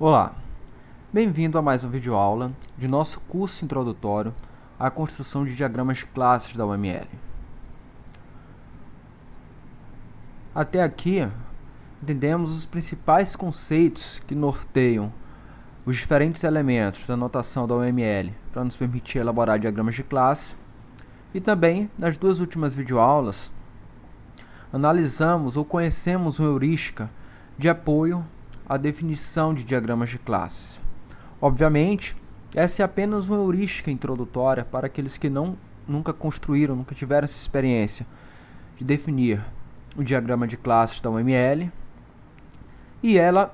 Olá, bem-vindo a mais uma videoaula de nosso curso introdutório à construção de diagramas de classes da UML. Até aqui, entendemos os principais conceitos que norteiam os diferentes elementos da notação da UML para nos permitir elaborar diagramas de classe, e também, nas duas últimas videoaulas, analisamos ou conhecemos uma heurística de apoio à definição de diagramas de classe. Obviamente, essa é apenas uma heurística introdutória para aqueles que nunca construíram, nunca tiveram essa experiência de definir o diagrama de classes da UML, e ela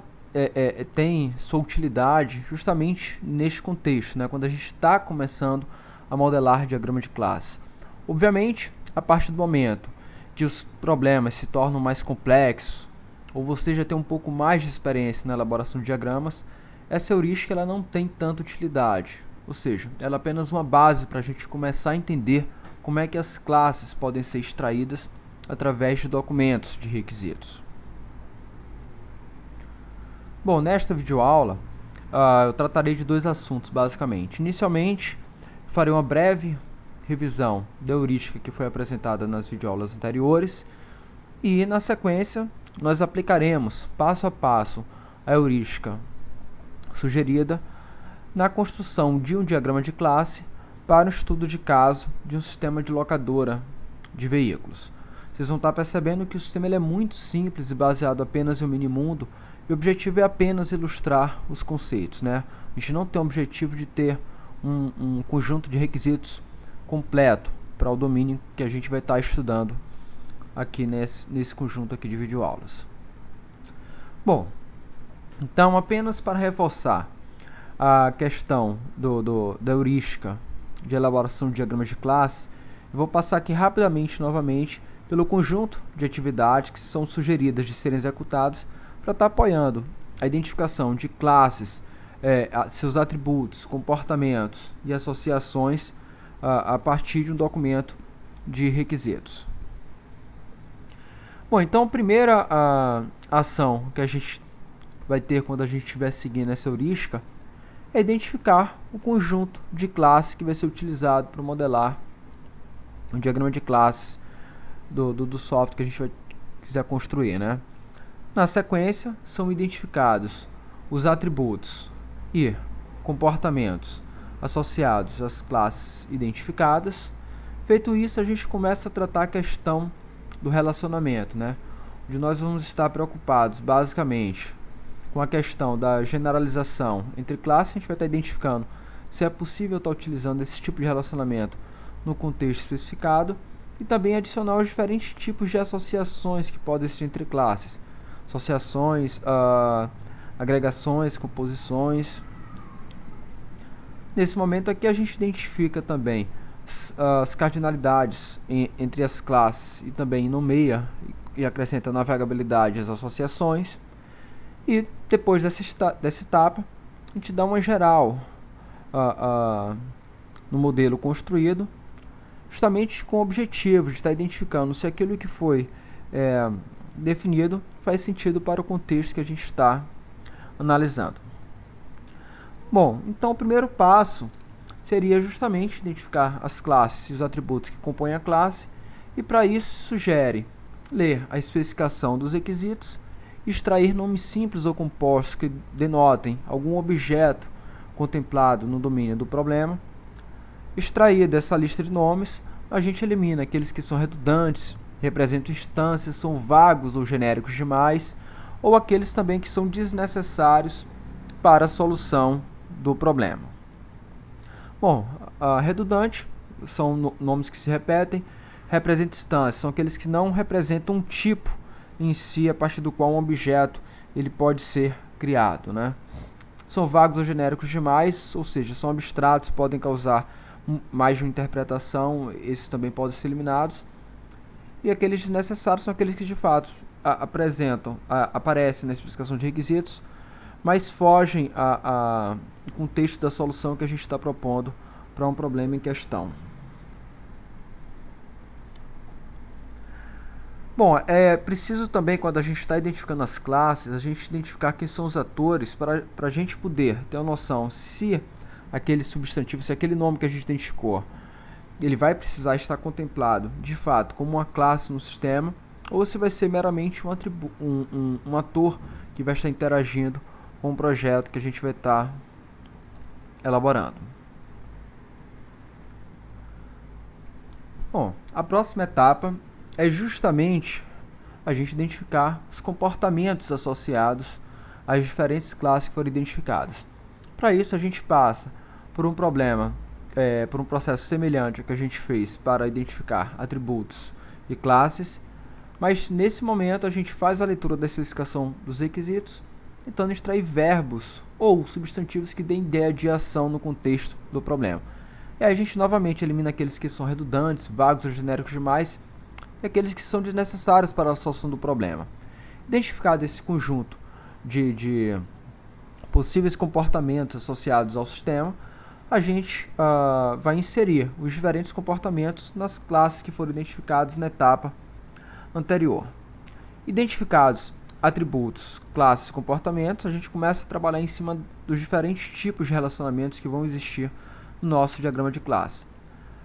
tem sua utilidade justamente neste contexto, né, quando a gente está começando a modelar diagrama de classe. Obviamente, a partir do momento que os problemas se tornam mais complexos, ou você já tem um pouco mais de experiência na elaboração de diagramas, essa heurística ela não tem tanta utilidade, ou seja, ela é apenas uma base para a gente começar a entender como é que as classes podem ser extraídas através de documentos de requisitos. Bom, nesta videoaula, eu tratarei de dois assuntos basicamente. Inicialmente, farei uma breve revisão da heurística que foi apresentada nas videoaulas anteriores e, na sequência, nós aplicaremos passo a passo a heurística sugerida na construção de um diagrama de classe para o estudo de caso de um sistema de locadora de veículos. Vocês vão estar percebendo que o sistema ele é muito simples e baseado apenas em um minimundo, e o objetivo é apenas ilustrar os conceitos, né? A gente não tem o objetivo de ter um conjunto de requisitos completo para o domínio que a gente vai estar estudando aqui nesse conjunto aqui de videoaulas. Bom, então apenas para reforçar a questão da heurística de elaboração de diagramas de classe, eu vou passar aqui rapidamente novamente pelo conjunto de atividades que são sugeridas de serem executadas para estar apoiando a identificação de classes, seus atributos, comportamentos e associações a partir de um documento de requisitos. Bom, então a primeira ação que a gente vai ter quando a gente estiver seguindo essa heurística é identificar o conjunto de classes que vai ser utilizado para modelar um diagrama de classes do software que a gente quiser construir, né? Na sequência, são identificados os atributos e comportamentos associados às classes identificadas. Feito isso, a gente começa a tratar a questão do relacionamento, né? Onde nós vamos estar preocupados, basicamente, com a questão da generalização entre classes. A gente vai estar identificando se é possível estar utilizando esse tipo de relacionamento no contexto especificado, e também adicionar os diferentes tipos de associações que podem existir entre classes. Associações, agregações, composições. Nesse momento aqui a gente identifica também as cardinalidades entre as classes e também nomeia e acrescenta navegabilidade às associações. E depois dessa etapa, a gente dá uma geral no modelo construído, justamente com o objetivo de estar identificando se aquilo que foi definido faz sentido para o contexto que a gente está analisando. Bom, então o primeiro passo seria justamente identificar as classes e os atributos que compõem a classe, e para isso sugere ler a especificação dos requisitos, extrair nomes simples ou compostos que denotem algum objeto contemplado no domínio do problema. Extrair dessa lista de nomes, a gente elimina aqueles que são redundantes, representam instâncias, são vagos ou genéricos demais, ou aqueles também que são desnecessários para a solução do problema. Bom, redundante são nomes que se repetem, representam instâncias, são aqueles que não representam um tipo em si a partir do qual um objeto ele pode ser criado, né? São vagos ou genéricos demais, ou seja, são abstratos, podem causar mais de uma interpretação, esses também podem ser eliminados. E aqueles desnecessários são aqueles que de fato aparecem na especificação de requisitos, mas fogem ao contexto da solução que a gente está propondo para um problema em questão. Bom, é preciso também, quando a gente está identificando as classes, a gente identificar quem são os atores para a gente poder ter uma noção se aquele substantivo, se aquele nome que a gente identificou, ele vai precisar estar contemplado de fato como uma classe no sistema, ou se vai ser meramente um ator que vai estar interagindo com o projeto que a gente vai estar elaborando. Bom, a próxima etapa é justamente a gente identificar os comportamentos associados às diferentes classes que foram identificadas. Para isso, a gente passa por um por um processo semelhante ao que a gente fez para identificar atributos e classes, mas nesse momento a gente faz a leitura da especificação dos requisitos, tentando extrair verbos ou substantivos que deem ideia de ação no contexto do problema. E aí a gente novamente elimina aqueles que são redundantes, vagos ou genéricos demais, e aqueles que são desnecessários para a solução do problema. Identificado esse conjunto de possíveis comportamentos associados ao sistema, a gente vai inserir os diferentes comportamentos nas classes que foram identificadas na etapa anterior. Identificados atributos, classes e comportamentos, a gente começa a trabalhar em cima dos diferentes tipos de relacionamentos que vão existir no nosso diagrama de classe.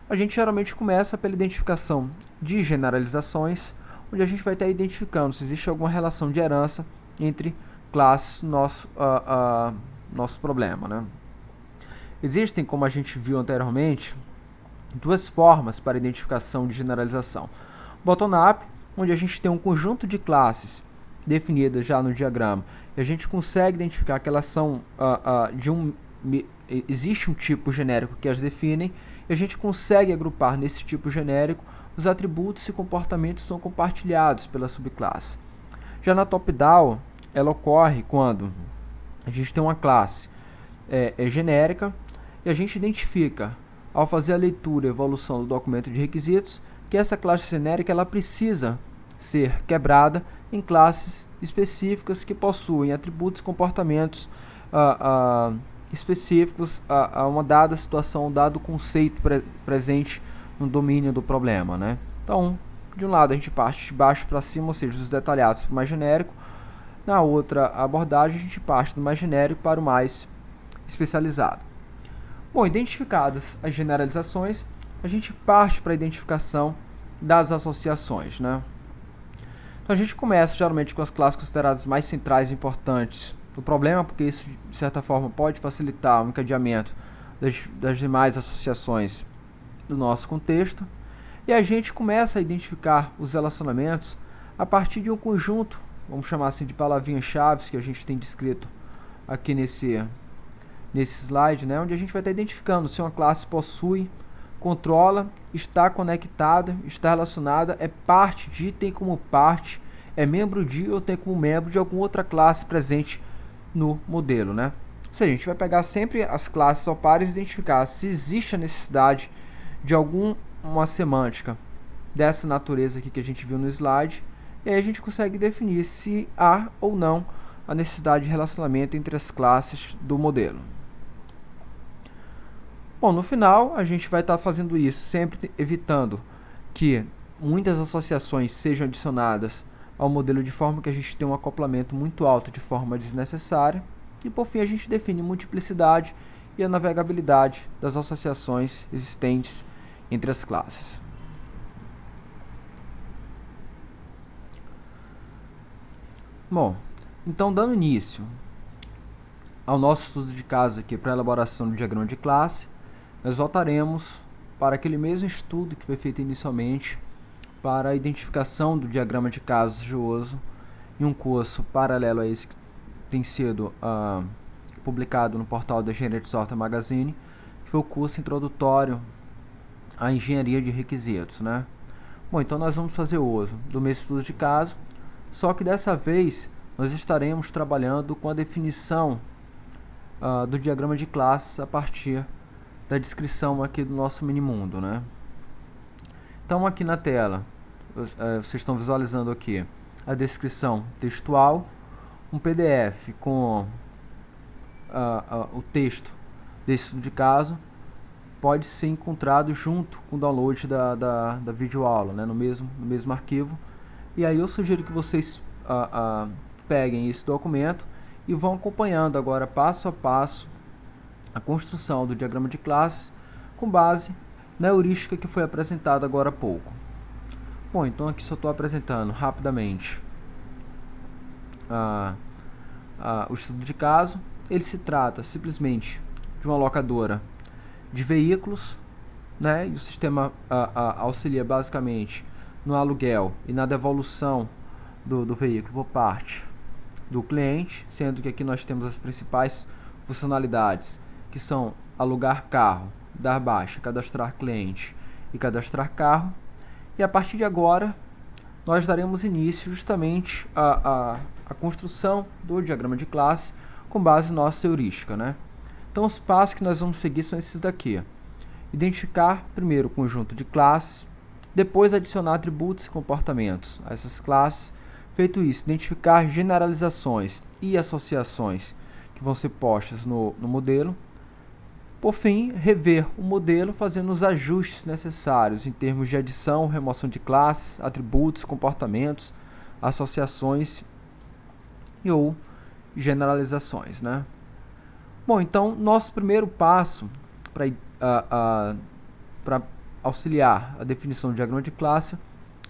A gente geralmente começa pela identificação de generalizações, onde a gente vai estar identificando se existe alguma relação de herança entre classes no nosso problema, né? Existem, como a gente viu anteriormente, duas formas para identificação de generalização. Bottom-up, onde a gente tem um conjunto de classes definidas já no diagrama, e a gente consegue identificar que elas são existe um tipo genérico que as definem, e a gente consegue agrupar nesse tipo genérico os atributos e comportamentos que são compartilhados pela subclasse. Já na top-down, ela ocorre quando a gente tem uma classe genérica e a gente identifica, ao fazer a leitura e evolução do documento de requisitos, que essa classe genérica ela precisa ser quebrada em classes específicas que possuem atributos e comportamentos específicos a uma dada situação, um dado conceito presente no domínio do problema, né? Então, de um lado a gente parte de baixo para cima, ou seja, dos detalhados para o mais genérico. Na outra abordagem a gente parte do mais genérico para o mais especializado. Bom, identificadas as generalizações, a gente parte para a identificação das associações, né? Então a gente começa geralmente com as classes consideradas mais centrais e importantes do problema, porque isso de certa forma pode facilitar o encadeamento das demais associações do nosso contexto. E a gente começa a identificar os relacionamentos a partir de um conjunto, vamos chamar assim de palavrinhas-chave, que a gente tem descrito aqui nesse slide, né, onde a gente vai estar identificando se uma classe possui, controla, está conectada, está relacionada, é parte de, tem como parte, é membro de ou tem como membro de alguma outra classe presente no modelo, né? Ou seja, a gente vai pegar sempre as classes ao pares e identificar se existe a necessidade de alguma semântica dessa natureza aqui que a gente viu no slide, e aí a gente consegue definir se há ou não a necessidade de relacionamento entre as classes do modelo. Bom, no final a gente vai estar fazendo isso sempre evitando que muitas associações sejam adicionadas ao modelo de forma que a gente tenha um acoplamento muito alto de forma desnecessária, e por fim a gente define multiplicidade e a navegabilidade das associações existentes entre as classes. Bom, então dando início ao nosso estudo de caso aqui para a elaboração do diagrama de classe, nós voltaremos para aquele mesmo estudo que foi feito inicialmente para a identificação do diagrama de casos de uso em um curso paralelo a esse que tem sido publicado no portal da Engenharia de Software Magazine, que foi o curso introdutório à engenharia de requisitos, né? Bom, então nós vamos fazer uso do mesmo estudo de caso, só que dessa vez nós estaremos trabalhando com a definição do diagrama de classes a partir da descrição aqui do nosso minimundo, né? Então aqui na tela, vocês estão visualizando aqui a descrição textual, um PDF com o texto desse estudo de caso, pode ser encontrado junto com o download da videoaula, né, no mesmo arquivo. E aí eu sugiro que vocês peguem esse documento e vão acompanhando agora passo a passo a construção do diagrama de classes com base na heurística que foi apresentada agora há pouco. Bom, então aqui só estou apresentando rapidamente o estudo de caso. Ele se trata simplesmente de uma locadora de veículos, né? E o sistema auxilia basicamente no aluguel e na devolução do veículo por parte do cliente, sendo que aqui nós temos as principais funcionalidades, que são alugar carro, dar baixa, cadastrar cliente e cadastrar carro. E a partir de agora nós daremos início justamente à construção do diagrama de classe com base na nossa heurística, né? Então os passos que nós vamos seguir são esses daqui. Identificar primeiro o conjunto de classes, depois adicionar atributos e comportamentos a essas classes. Feito isso, identificar generalizações e associações que vão ser postas no modelo. Por fim, rever o modelo fazendo os ajustes necessários em termos de adição, remoção de classes, atributos, comportamentos, associações ou generalizações, né? Bom, então nosso primeiro passo para auxiliar a definição do diagrama de classe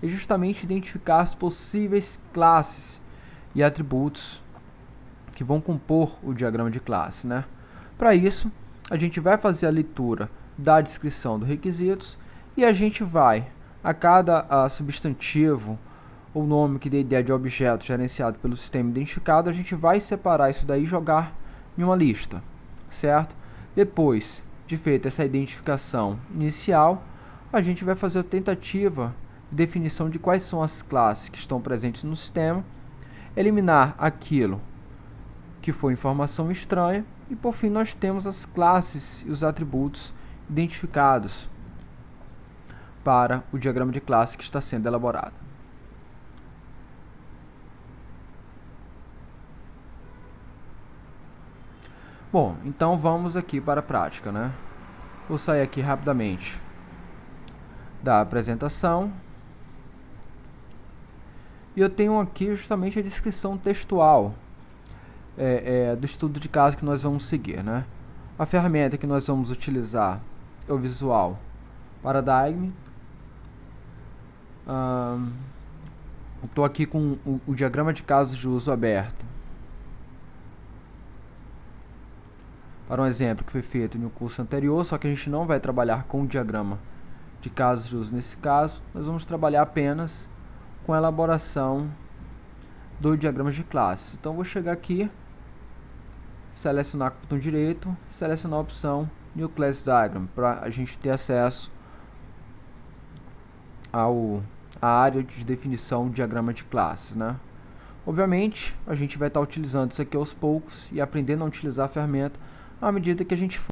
é justamente identificar as possíveis classes e atributos que vão compor o diagrama de classe, né? Para isso, a gente vai fazer a leitura da descrição dos requisitos e a gente vai, a cada substantivo ou nome que dê ideia de objeto gerenciado pelo sistema identificado, a gente vai separar isso daí e jogar em uma lista, certo? Depois de feita essa identificação inicial, a gente vai fazer a tentativa de definição de quais são as classes que estão presentes no sistema, eliminar aquilo que foi informação estranha e, por fim, nós temos as classes e os atributos identificados para o diagrama de classe que está sendo elaborado. Bom, então vamos aqui para a prática, né? Vou sair aqui rapidamente da apresentação. E eu tenho aqui justamente a descrição textual do estudo de caso que nós vamos seguir, né? A ferramenta que nós vamos utilizar é o Visual Paradigm. Estou aqui com o diagrama de casos de uso aberto para um exemplo que foi feito no curso anterior, só que a gente não vai trabalhar com o diagrama de casos de uso nesse caso. Nós vamos trabalhar apenas com a elaboração do diagrama de classe. Então vou chegar aqui, selecionar com o botão direito, selecionar a opção New Class Diagram, para a gente ter acesso à área de definição do diagrama de classes, né? Obviamente, a gente vai estar utilizando isso aqui aos poucos e aprendendo a utilizar a ferramenta à medida que a gente for